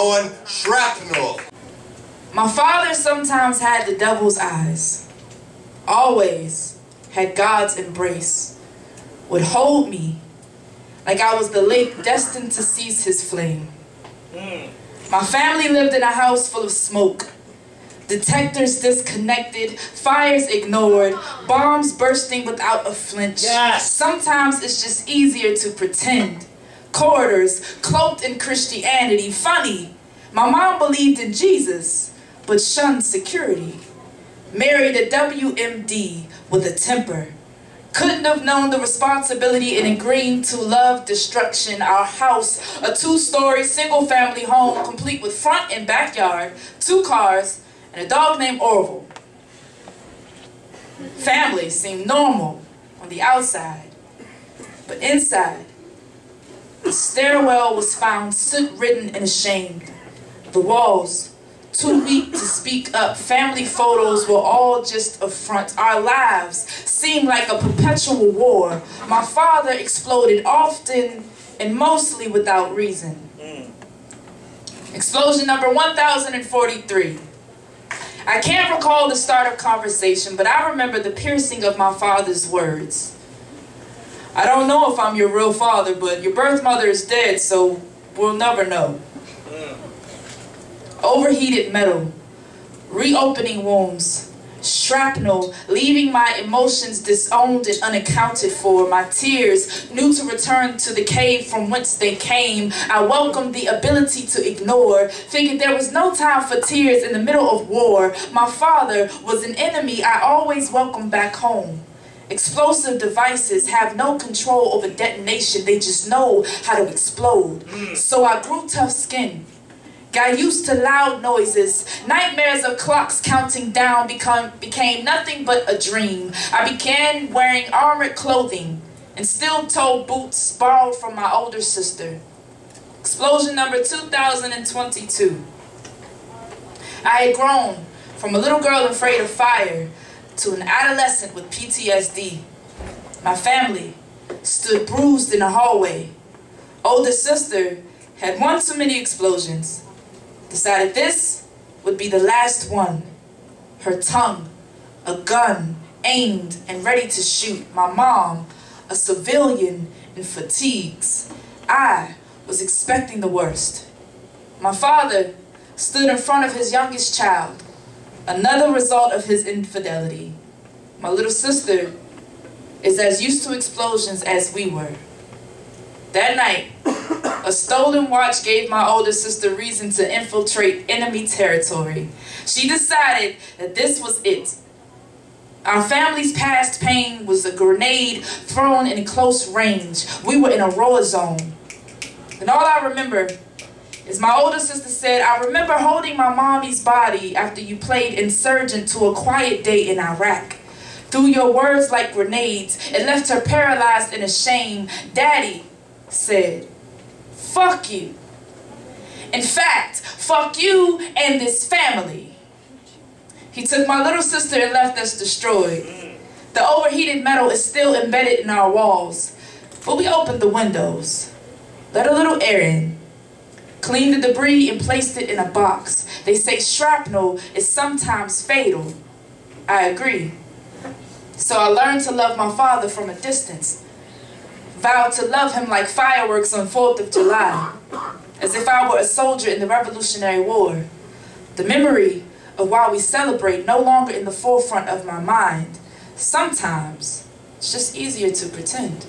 on Shrapnel. My father sometimes had the devil's eyes, always had God's embrace, would hold me like I was the lake destined to cease his flame. My family lived in a house full of smoke, detectors disconnected, fires ignored, bombs bursting without a flinch. Yes. Sometimes it's just easier to pretend. Corridors cloaked in Christianity. Funny, my mom believed in Jesus, but shunned security. Married a WMD with a temper. Couldn't have known the responsibility in agreeing to love destruction. Our house, a 2-story single-family home, complete with front and backyard, 2 cars, and a dog named Orville. Family seemed normal on the outside, but inside, the stairwell was found soot-ridden and ashamed. The walls, too weak to speak up. Family photos were all just a front. Our lives seemed like a perpetual war. My father exploded often and mostly without reason. Explosion number 1043. I can't recall the start of conversation, but I remember the piercing of my father's words. I don't know if I'm your real father, but your birth mother is dead, so we'll never know. Overheated metal, reopening wounds, shrapnel, leaving my emotions disowned and unaccounted for. My tears knew to return to the cave from whence they came. I welcomed the ability to ignore, figured there was no time for tears in the middle of war. My father was an enemy I always welcomed back home. Explosive devices have no control over detonation, they just know how to explode. So I grew tough-skinned. Got used to loud noises. Nightmares of clocks counting down became nothing but a dream. I began wearing armored clothing and steel-toed boots borrowed from my older sister. Explosion number 2022. I had grown from a little girl afraid of fire to an adolescent with PTSD. My family stood bruised in the hallway. Older sister had one too many explosions. Decided this would be the last one. Her tongue, a gun, aimed and ready to shoot. My mom, a civilian in fatigues. I was expecting the worst. My father stood in front of his youngest child, another result of his infidelity. My little sister is as used to explosions as we were. That night, a stolen watch gave my older sister reason to infiltrate enemy territory. She decided that this was it. Our family's past pain was a grenade thrown in close range. We were in a war zone. And all I remember is my older sister said, I remember holding my mommy's body after you played insurgent to a quiet day in Iraq. Threw your words like grenades. It left her paralyzed and ashamed. Daddy said, fuck you. In fact, fuck you and this family. He took my little sister and left us destroyed. The overheated metal is still embedded in our walls, but we opened the windows, let a little air in, cleaned the debris and placed it in a box. They say shrapnel is sometimes fatal. I agree. So I learned to love my father from a distance. Vowed to love him like fireworks on 4th of July, as if I were a soldier in the Revolutionary War. The memory of why we celebrate no longer in the forefront of my mind. Sometimes it's just easier to pretend.